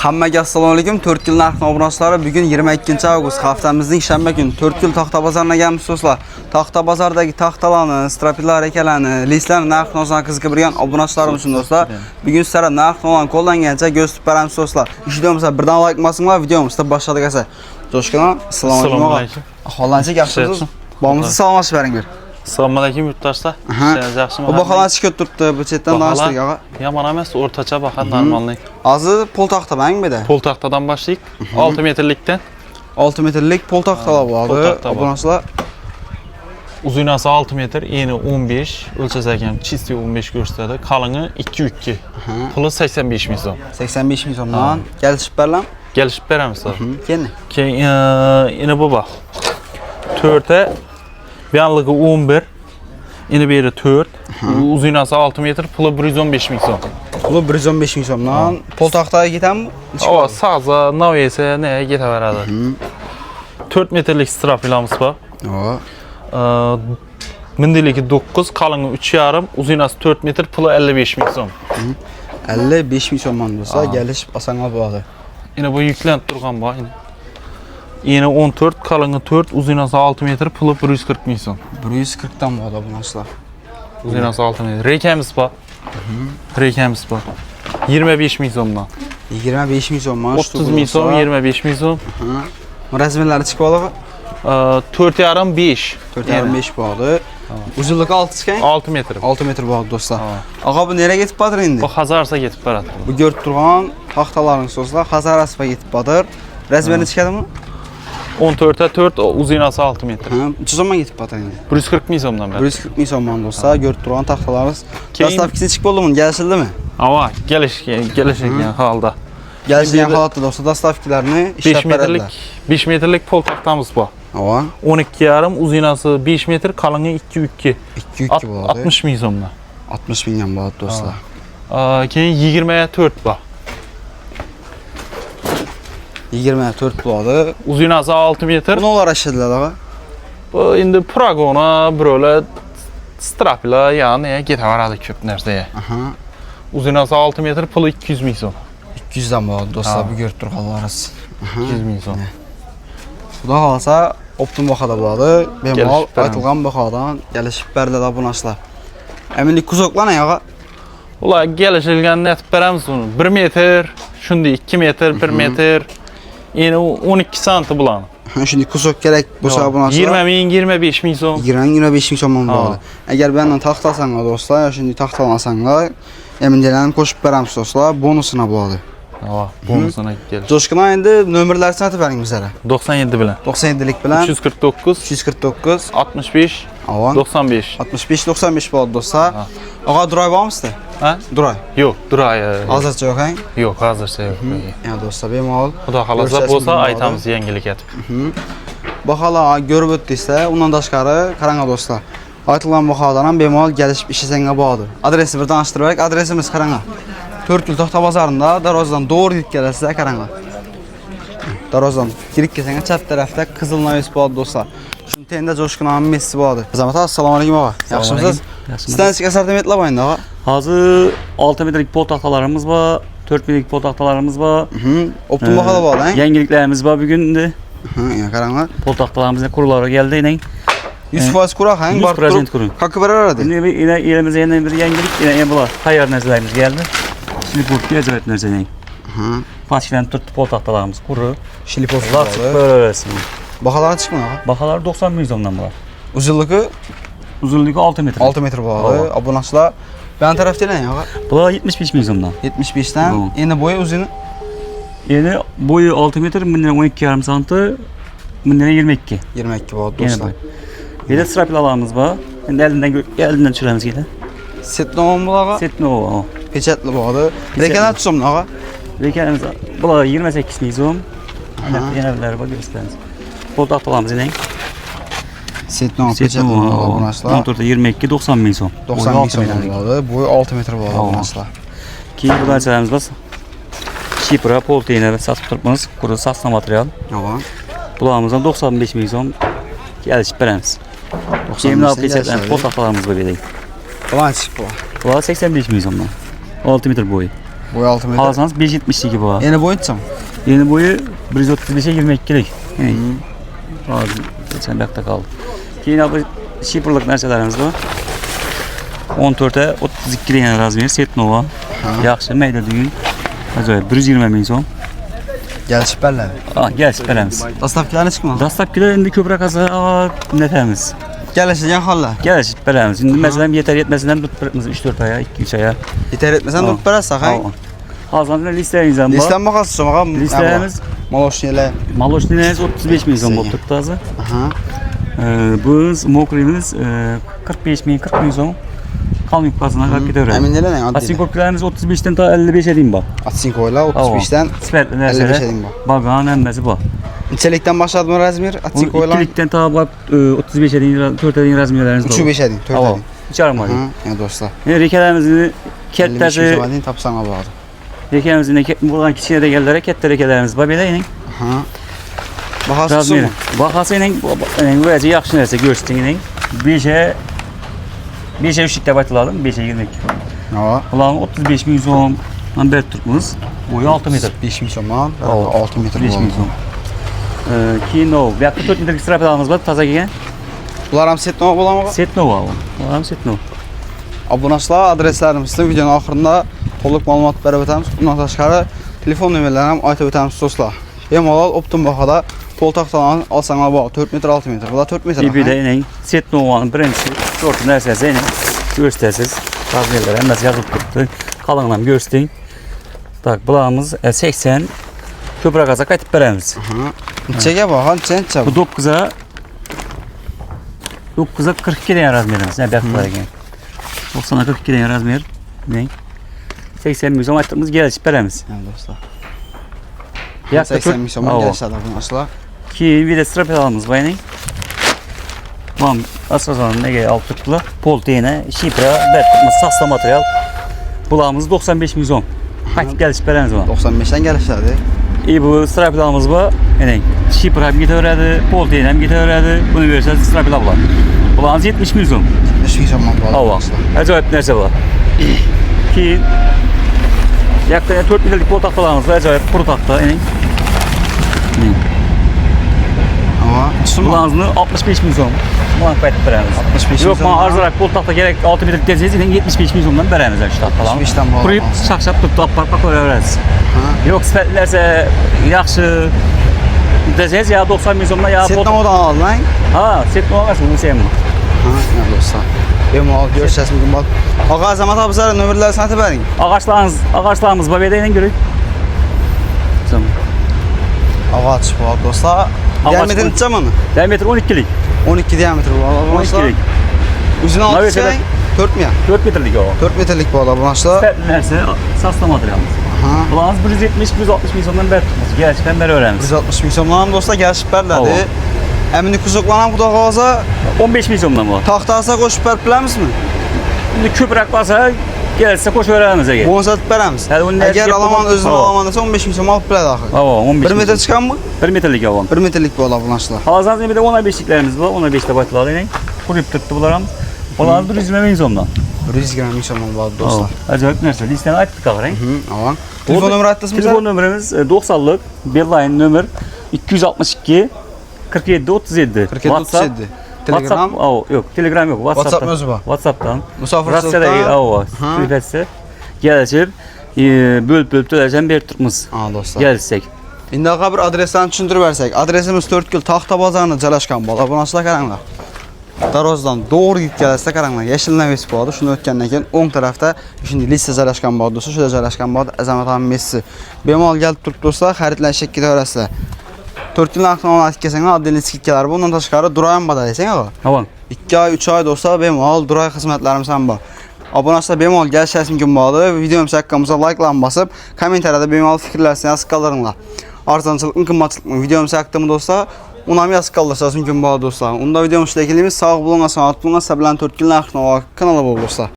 Hammaga assalomu alaykum. 4 yil narx obunachilari bugun 22-avgust haftamizning shanba kuni 4 yil taxta bozoriga kelamiz do'stlar. Taxta bozordagi taxtalarni, strapilar ekanlarni, listlarni narx-navozdan qiziqib turgan obunachilarim uchun do'stlar, bugun sizlarga narx-navozdan qo'llangancha ko'rsatib beramiz do'stlar. Videomizni birdan like qilmasanglar, videomizni boshladik asa. Jo'shqin, assalomu alaykum. Ahvolingiz yaxshimisiz? Bomuzni salomlashib beringlar. Assalomu alaykum yurtdoshlar. Ishingiz yaxshimi? Bu baholanchi ko'p turibdi, bu chetdan danishtirdik og'a. Yomon emas, o'rtacha baho normalniy. Hozir pol taxta bangmidi? Pol taxtadan boshlaylik. 6 metrlikdan. 6 metrlik pol taxtalar bo'ladi. Obunachilar uzunasi 6 metr, eni 15, o'lchasak ham chisti 15 ko'rsatadi. Qalini 2.2. Puli 85 ming so'm. 85 ming so'mdan kelishib berlam. Kelishib beramiz. Keyin eni bu bax. 4ta Biyanlığı 11, ini beri 4, uzunası 6 metr, pulu 115 ming so'm. Pulu 115 ming so'mdan pol taxtaga ketami? O, sağza, naviyese neye ketaveradi. 4 metrlik strapilamiz bor. Mindiligi 9, qalini 3,5, uzunası 4 metr, pulu 55 ming so'm. 55 ming so'mdan bo'lsa, kelishib olsanglar bo'ladi. Yine bu yüklenip turgan bor. Yine 14, kalını 4, uzunası 6 metr, pulu 140 ming so'm. 140 dan bo'ladi obunachilar. Uzunası 6 metr. Rekamiz bor. Rekamiz bor. 25 ming so'mdan. 25 ming so'mdan. 30 ming so'm, 25 ming so'm. Razmerlari chiqib oladi. 4,5 5. 4,5 bo'ladi. Uzunligi 6 chikan? 6 metr. 6 metr bo'ladi do'stlar. Og'a bu nereye ketib boradi endi? Bu Hazarasga ketib boradi. Bu ko'rib turgan taxtalarning do'stlar Hazarasga ketib boradi. Razmeri chiqadimi? 14'e 4, uzunası 6 metr. Necha so'mdan ketib boradi endi? 140 ming so'mdan beri. 140 ming so'mdan do'stlar, ko'rib turgan taxtalarimiz. Dastavkasi chiqib bo'ldimi? Kelishildimi? Ava, kelishgan holda. Kelishgan holatda do'stlar dastavkalarni ishlab beradilar. 5 metrlik pol taxtamiz bor. Ava. 12,5, uzunası 5 metr, qalini 2.2. 2.2 bo'ladi. 60 ming so'mdan. 60 mingdan bo'ladi do'stlar. Keyin 24 bor. 24 bo'ladi. Uzunası 6 metr. Buni ular ashadiladi og'a. Bu endi Pragona, birola straplar, ya'ni ketaveradi ko'p narsaga. Uzunası 6 metr, puli 200 ming so'm. 200 dan bo'ladi do'stlar, bu ko'rib turganlaringiz. 200 ming so'm. Xudo xolasa optim bahoda bo'ladi. Bemalol aytilgan bahodan kelishib beriladi obunachilar. Eminlik kuzoklarni og'a. Ular kelishilganini aytib beramiz uni. 1 metr, shunday 2 metr, 1 metr. Yine 12 santi bulan. Shunday kuzok kerak bo'lsa obunachilar 20 ming, 25 ming so'm. 25 ming so'mdan bo'ladi. Agar mendan taxta olsanglar do'stlar, shunday taxta olsanglar, emindelarni qo'shib beramiz do'stlar, bonusina bo'ladi. Ha, bonusuna keldi. Jo'shqin endi nomerlarini aytib bering bizlarga. 97 bilan. 97lik bilan 349 349 65 Avon 95 65 95 bo'ladi do'stlar. Og'a duray bormisizda? Ha? Duray. Yo'q, duray. Hozircha yo'q, hang? Yo'q, hozircha yo'q. Ya do'stlar, bemalol. Xudo xolasa bo'lsa aytamiz yangilik etib. Baholar ko'rib o'tdingizlar, undan tashqari qarang do'stlar. Aytilgan bahodan ham bemalol kelishib ishlasanglar bo'ladi. Adresni bir tanishtirib berak. Adresimiz qarang. 4 yil taxta bozorida darvozadan to'g'ri yetib kelasizlar, qarang. Darvozadan kirib kelsangiz chap tarafda qizil navis bo'ladi do'stlar. Shuni tenda Jo'shqin Messi bo'ladi. Azamat, assalomu alaykum og'a. Yaxshimisiz? Sizdan ichki assortimentlar bor endi og'a. Hozir 6 metrlik pol taxtalarimiz bor, 4 metrlik pol taxtalarimiz bor. Optim bahoda bo'ladi, ha? Yangiliklarimiz bor bugun endi. Ya qaranglar. Pol taxtalarimizning qurulari keldi endi. 100% qura hang bor. 100% qurun. Qaqib beradi. Endi elimizda yana bir yangilik, yana bular tayyor narsalarimiz keldi. Shlipovka ajoyib narsa endi. Pastdan turibdi pol taxtalarimiz quri. Shlipovlar ko'raverasiz. Baholari chiqmadi og'a. Baholar 90 ming so'mdan bular. Uzunligi 6 metr. 6 metr bo'ladi. Obunachilar ben tarafdan og'a. Bular 75 ming so'mdan. 75 dan. Endi bo'yi uzuni? Endi bo'yi 6 metr, bundan 12,5 santi, bundan 22. 22 bo'ladi do'stlar. Yana strapilarimiz bor. Endi eldindan tushiramiz keyin. Setnovom bularga? Setnovo. Pechatli bo'ladi. Rekanat so'mdan og'a. Rekanimiz bular 28 ming so'm. Yana bular bor ko'rsatamiz. Pol taxtalarimiz endi. Setnovom pechatli obunachilar. 14 22 90 ming so'm. 90 ming so'm bo'ladi. Bo'yi 6 metr bo'ladi obunachilar. Keyin bularchalarimiz bor. Shipra polteyni sotib turibmiz. Qurul sasna material. Yo'q. Bularımızdan 95 ming so'm kelishib beramiz. 96 pechatli pol taxtalarimiz bor edi. Balanchik bu. Bular 85 ming so'mdan. 6 metr bo'yi. Boyu 6 metr. Alsanız 5.72 bu. Yeni boyunca mı? Yeni boyu 135'e 22'lik. Yani lazım. Geçen dakika kaldı. Keyin abi şiperlik narsalarımız var. 14'e 32 yani razmeri Setnova. Yaxşı meyda düğün. Acayip 120 ming so'm. Gelişip belli. Gelip beramiz. Dastavkiler ne çıkmadı? Dastlabkilar endi ko'proq asa netamiz. Gelişeceğin halla. Gelip beramiz. Endi masalan yeter yetmesinden tutturamiz 3-4 aya, 2-3 aya. Yeter etmesen tut berasa hay. Hazırda listemiz var. Listem bakasın sonra. Listemiz Молочныйlar. Молочныйlar 35 ming so'm bo'lib turibdi hozir. Aha. Biz mokrimiz 45 ming 40 ming so'm. Kalın yupkasına kadar gidiyoruz. Emin değilim yani. Asinkorplarımız 35'ten ta 55'e diyeyim bak. Atsinkoyla 35'ten Siperli 55'e nerede? diyeyim bak. Bagağın emmesi bu. Neçelikten başladı mı Razmir? Atsinkoyla? 2'likten ta bak 35'e deyin, 4'e deyin razmiyeleriniz var. 3'ü 5'e deyin, 4'e Ava. deyin. İçerim var. Ya dostlar. Rekelerimizi 55 ketlerse deyin tapsana bağlı. rekelerimizi buradan kiçine de geldiler ketler rekelerimiz var böyle inin. Aha. Bahası Razmiye. mı? Bahası inin bu vəzi yaxşı nerse görsün 5'e 5'e 3'lükte batılalım 5'e 20. Ava. Ulan 35 ming so'm bir turpmiz. Boyu 6 metr. 5 ming so'mdan 6 metr 5 ming bo'ldi. so'm. Keyin bu yoqda 4 metrlik strapalarimiz bor, toza kelgan. Bular ham setnoma bo'ladimi? Setnova bu. Bu ham Setnova. Obunachilar adreslarimizni videoning oxirida to'liq ma'lumot berib o'tamiz. Undan tashqari telefon nomerlarini ham aytib o'tamiz do'stlar. Bemalol optim bahada pol taxtalarni olsanglar bo'ladi. 4 metr 6 metr. Bular 4 metr. İbide inin Setnova'nın birinci şortu nersesi inin. Göstersiz. Razmiyeler emmesi yazıp tuttu. Kalınlam göstereyim. Tak bulağımız 80. Köprü kaza kayıtıp veremiz. Nechaga baho? Necha? Bu 9'a 42 deyen razmiyerimiz. Ne bekler eken. 90'a 42 deyen razmiyer. Ne? 80 milyon açtığımız gelişip veremiz. Yani dostlar. Yaklaşık 80 ming so'mga Ava. kelishadi obunachilar. Ki bir de strapelamız var inin. Vam asasının nege altıklı pol teyine şifre betmez sasla materyal. Bulağımız 95 milyon. Kaç gelişip veremiz var. 95'ten gelishadi. İyi bu strapelamız var. Yani şifre hem gidiyordu, pol teyine hem gidiyordu. Bunu verirseniz strapela bulan. Bulağımız 70 milyon. 5 ming so'mdan bo'ladi. Hava. Acayip nerse var. Ki yaklaşık 4 milyarlık pol tahtalarımız var. Acayip kuru tahta. Yani Ama tutsun mu? bulağımızın 65 milyon. Bulan kayıt veremiz. 65 Yok milyon. bana arzarak pol tahta gerek 6 metrelik deseniz yine 75 milyondan veremiz işte tahtalarını. 75'ten bağlı. Kuruyup şak tuttu apar öyle veririz. Yok siperlerse yaxşı deseniz ya 90 milyondan ya Setnomadan aldın lan. Ha Setnova versin bunu sevmem. Ha, ya dostlar. Bemalol görüşeceğiz bugün bak. Ağa Azamat abizlerin nömrelerini sana verin. Ağaçlarımız babedayla görük. Tamam. Ağaç bu dostlar. Ağaç Diametre bu. neçe mi? Diametre 12'lik. 12 diametre bu. 12'lik. Uzun altı Navi şey. sebep. 4 mi ya? 4 metrelik o. 4 metrelik bu arada bu açla. Siperlerse sasla materyalımız. Ha. Ulanız 170-160 milyondan beri tutması. Gerçekten beri öğreniriz. 160 milyondan dostlar gelişip Ava. verdi. Emini kuzuklanan bu da ağaza 15 milyondan var. tahtasa koşup verpilerimiz mi? Şimdi köprek varsa gelirse koş öğreniriz ege. Bu satıp veremiz. Hadi onun Eğer neresi alaman yapalım? özünü Ava. alaman dese 15 milyon alıp bilet axı. Hava 15 1 metre çıkan mı? 1 metrelik havam. 1 metrelik bu ola bu açla. Halazanızda bir de 15'liklerimiz var. 15'te batılar yine. Kuruyup tuttu bunlarım. Onlar da 120 milyondan. 120 milyon var dostlar. Acayip nerede? Listeni açtık ağır. Hı, aman. Telefon nömrə atdınız mı? Telefon nömremiz 90'lık. Beeline nömr 262 47 37. 47 37. Telegram. WhatsApp, yok Telegram yok. WhatsApp mözü var. WhatsApp'tan. Musafirçilikten. Rasyada telefetse gelişip bölüp töləsən bir tutmuz. Ha dostlar. Gelsek. İndi ağa bir adresini düşündürüp versek. Adresimiz 4 gül Taxta bazarında joylashgan bola. Bunu açla qaranglar. Darozdan doğru gidip gəlsə qaranglar. Yeşil Neves boladı. Şunu ötkəndən keyin oң tərəfdə şimdi liste joylashgan bola dostlar. Şurada joylashgan bola Azamat abi Messi. Bemal gəlib turib dostlar, xəritləşib gedərəsizlər. 4 gün axşam ona keçəndə adlı skitkalar bu. Ondan təşqarı Durayan bada desən ağa. Havan. 2 ay, 3 ay dostlar bemal Duray xidmətlərimiz ham var. Abunəçilə bemal gəlişəsin gün bağlı. Videomuz haqqımıza like-lan basıb, kommentariyada bemal fikirlərini yazıb qalırınlar. Arzançılıqın, qımmatçılıqın videomuz haqqında dostlar. Unam yazıb qalırsanız gün bağlı dostlar. Onda videomuz şəkilimiz sağ bulunğa, sağ bulunğa, səbilən 4 gün axşam kanala bol dostlar.